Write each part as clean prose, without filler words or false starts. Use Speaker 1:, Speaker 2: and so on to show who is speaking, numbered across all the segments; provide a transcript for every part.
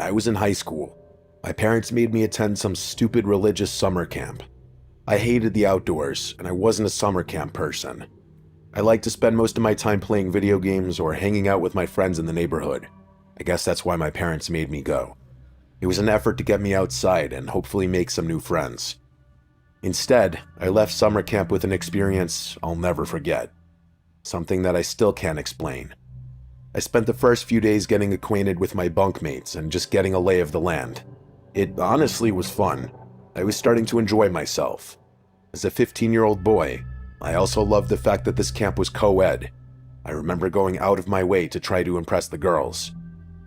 Speaker 1: When I was in high school, my parents made me attend some stupid religious summer camp. I hated the outdoors, and I wasn't a summer camp person. I liked to spend most of my time playing video games or hanging out with my friends in the neighborhood. I guess that's why my parents made me go. It was an effort to get me outside and hopefully make some new friends. Instead, I left summer camp with an experience I'll never forget. Something that I still can't explain. I spent the first few days getting acquainted with my bunkmates and just getting a lay of the land. It honestly was fun. I was starting to enjoy myself. As a 15-year-old boy, I also loved the fact that this camp was co-ed. I remember going out of my way to try to impress the girls.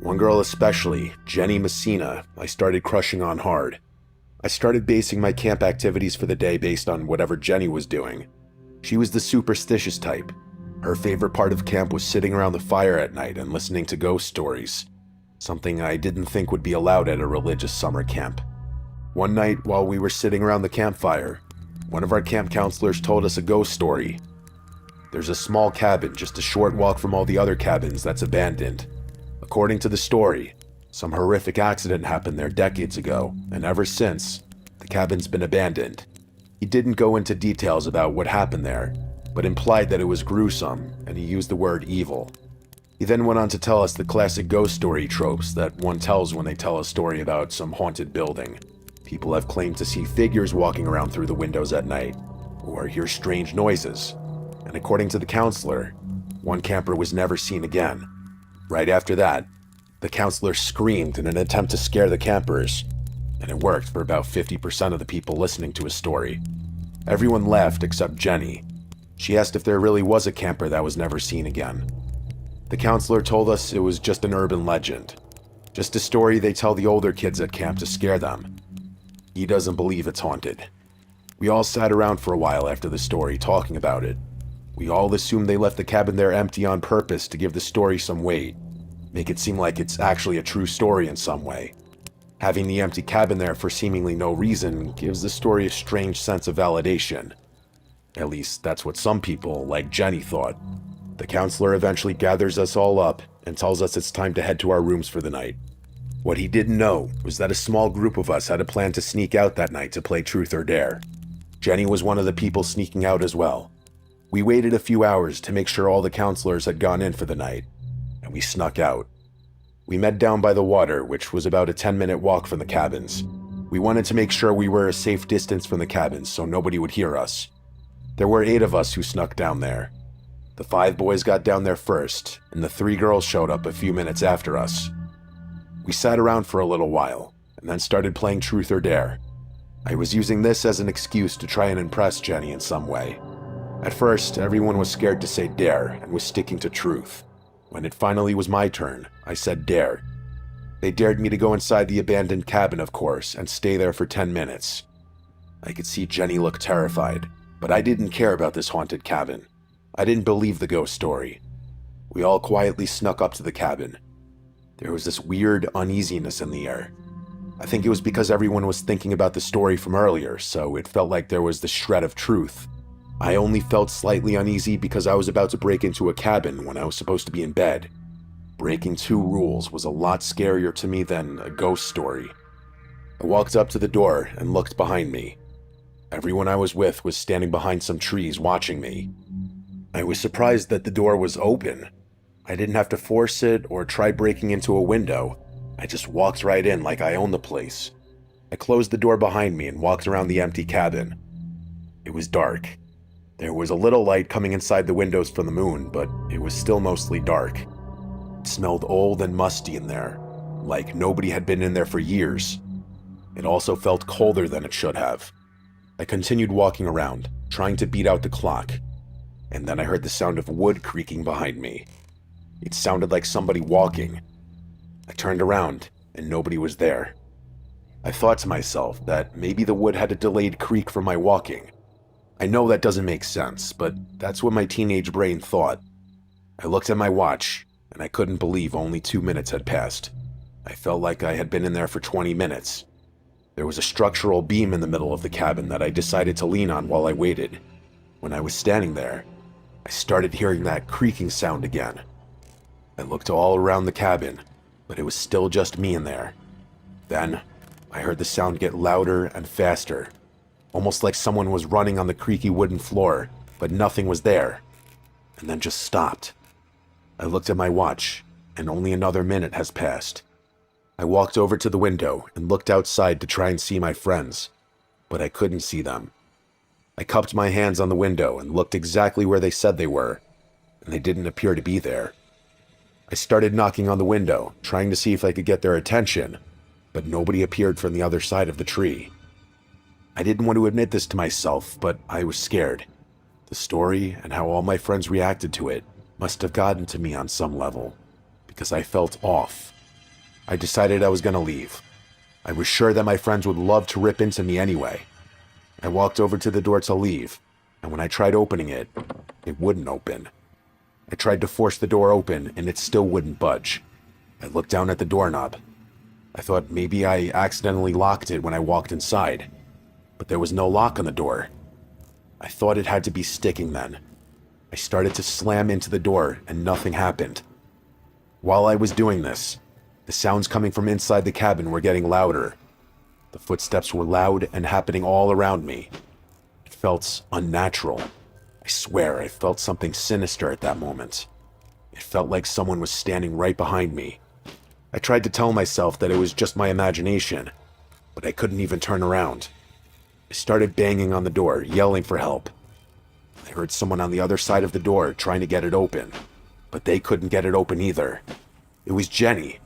Speaker 1: One girl especially, Jenny Messina, I started crushing on hard. I started basing my camp activities for the day based on whatever Jenny was doing. She was the superstitious type. Her favorite part of camp was sitting around the fire at night and listening to ghost stories, something I didn't think would be allowed at a religious summer camp. One night, while we were sitting around the campfire, one of our camp counselors told us a ghost story. There's a small cabin just a short walk from all the other cabins that's abandoned. According to the story, some horrific accident happened there decades ago, and ever since, the cabin's been abandoned. He didn't go into details about what happened there, but implied that it was gruesome, and he used the word evil. He then went on to tell us the classic ghost story tropes that one tells when they tell a story about some haunted building. People have claimed to see figures walking around through the windows at night, or hear strange noises, and according to the counselor, one camper was never seen again. Right after that, the counselor screamed in an attempt to scare the campers, and it worked for about 50% of the people listening to his story. Everyone left except Jenny. She asked if there really was a camper that was never seen again. The counselor told us it was just an urban legend, just a story they tell the older kids at camp to scare them. He doesn't believe it's haunted. We all sat around for a while after the story talking about it. We all assumed they left the cabin there empty on purpose to give the story some weight, make it seem like it's actually a true story in some way. Having the empty cabin there for seemingly no reason gives the story a strange sense of validation. At least that's what some people, like Jenny, thought. The counselor eventually gathers us all up and tells us it's time to head to our rooms for the night. What he didn't know was that a small group of us had a plan to sneak out that night to play Truth or Dare. Jenny was one of the people sneaking out as well. We waited a few hours to make sure all the counselors had gone in for the night, and we snuck out. We met down by the water, which was about a 10-minute walk from the cabins. We wanted to make sure we were a safe distance from the cabins so nobody would hear us. There were 8 of us who snuck down there. The 5 boys got down there first, and the 3 girls showed up a few minutes after us. We sat around for a little while, and then started playing Truth or Dare. I was using this as an excuse to try and impress Jenny in some way. At first, everyone was scared to say Dare and was sticking to Truth. When it finally was my turn, I said Dare. They dared me to go inside the abandoned cabin, of course, and stay there for 10 minutes. I could see Jenny look terrified, but I didn't care about this haunted cabin. I didn't believe the ghost story. We all quietly snuck up to the cabin. There was this weird uneasiness in the air. I think it was because everyone was thinking about the story from earlier, so it felt like there was the shred of truth. I only felt slightly uneasy because I was about to break into a cabin when I was supposed to be in bed. Breaking 2 rules was a lot scarier to me than a ghost story. I walked up to the door and looked behind me. Everyone I was with was standing behind some trees watching me. I was surprised that the door was open. I didn't have to force it or try breaking into a window. I just walked right in like I owned the place. I closed the door behind me and walked around the empty cabin. It was dark. There was a little light coming inside the windows from the moon, but it was still mostly dark. It smelled old and musty in there, like nobody had been in there for years. It also felt colder than it should have. I continued walking around, trying to beat out the clock, and then I heard the sound of wood creaking behind me. It sounded like somebody walking. I turned around, and nobody was there. I thought to myself that maybe the wood had a delayed creak from my walking. I know that doesn't make sense, but that's what my teenage brain thought. I looked at my watch, and I couldn't believe only 2 minutes had passed. I felt like I had been in there for 20 minutes. There was a structural beam in the middle of the cabin that I decided to lean on while I waited. When I was standing there, I started hearing that creaking sound again. I looked all around the cabin, but it was still just me in there. Then, I heard the sound get louder and faster, almost like someone was running on the creaky wooden floor, but nothing was there, and then just stopped. I looked at my watch, and only another minute has passed. I walked over to the window and looked outside to try and see my friends, but I couldn't see them. I cupped my hands on the window and looked exactly where they said they were, and they didn't appear to be there. I started knocking on the window, trying to see if I could get their attention, but nobody appeared from the other side of the tree. I didn't want to admit this to myself, but I was scared. The story and how all my friends reacted to it must have gotten to me on some level, because I felt off. I decided I was going to leave. I was sure that my friends would love to rip into me anyway. I walked over to the door to leave, and when I tried opening it, it wouldn't open. I tried to force the door open, and it still wouldn't budge. I looked down at the doorknob. I thought maybe I accidentally locked it when I walked inside, but there was no lock on the door. I thought it had to be sticking then. I started to slam into the door, and nothing happened. While I was doing this, the sounds coming from inside the cabin were getting louder. The footsteps were loud and happening all around me. It felt unnatural. I swear I felt something sinister at that moment. It felt like someone was standing right behind me. I tried to tell myself that it was just my imagination, but I couldn't even turn around. I started banging on the door, yelling for help. I heard someone on the other side of the door trying to get it open, but they couldn't get it open either. It was Jenny.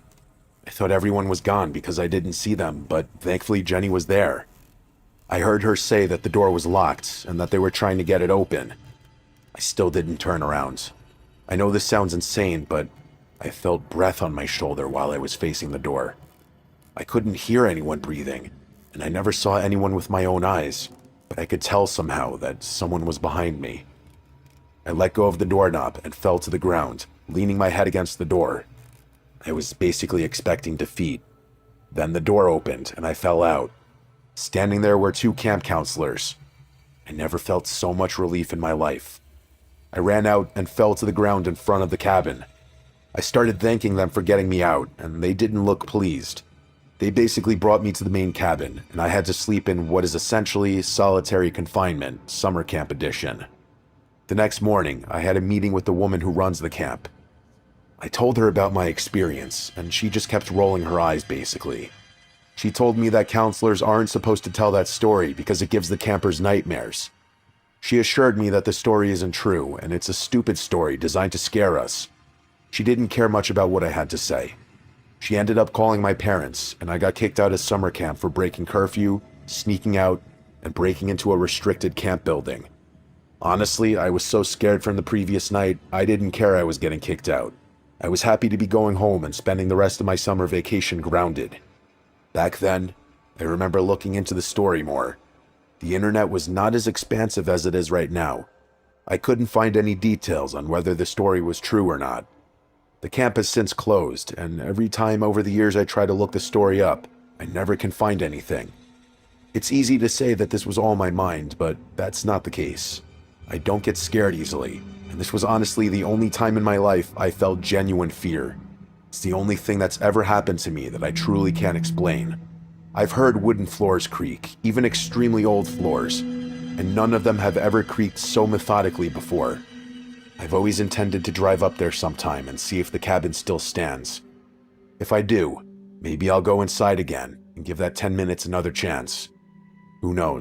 Speaker 1: I thought everyone was gone because I didn't see them, but thankfully Jenny was there. I heard her say that the door was locked and that they were trying to get it open. I still didn't turn around. I know this sounds insane, but I felt breath on my shoulder while I was facing the door. I couldn't hear anyone breathing, and I never saw anyone with my own eyes, but I could tell somehow that someone was behind me. I let go of the doorknob and fell to the ground, leaning my head against the door. I was basically expecting defeat. Then the door opened and I fell out. Standing there were two camp counselors. I never felt so much relief in my life. I ran out and fell to the ground in front of the cabin. I started thanking them for getting me out, and they didn't look pleased. They basically brought me to the main cabin, and I had to sleep in what is essentially solitary confinement, summer camp edition. The next morning, I had a meeting with the woman who runs the camp. I told her about my experience, and she just kept rolling her eyes basically. She told me that counselors aren't supposed to tell that story because it gives the campers nightmares. She assured me that the story isn't true, and it's a stupid story designed to scare us. She didn't care much about what I had to say. She ended up calling my parents, and I got kicked out of summer camp for breaking curfew, sneaking out, and breaking into a restricted camp building. Honestly, I was so scared from the previous night, I didn't care I was getting kicked out. I was happy to be going home and spending the rest of my summer vacation grounded. Back then, I remember looking into the story more. The internet was not as expansive as it is right now. I couldn't find any details on whether the story was true or not. The camp has since closed, and every time over the years I try to look the story up, I never can find anything. It's easy to say that this was all my mind, but that's not the case. I don't get scared easily, and this was honestly the only time in my life I felt genuine fear. It's the only thing that's ever happened to me that I truly can't explain. I've heard wooden floors creak, even extremely old floors, and none of them have ever creaked so methodically before. I've always intended to drive up there sometime and see if the cabin still stands. If I do, maybe I'll go inside again and give that 10 minutes another chance. Who knows?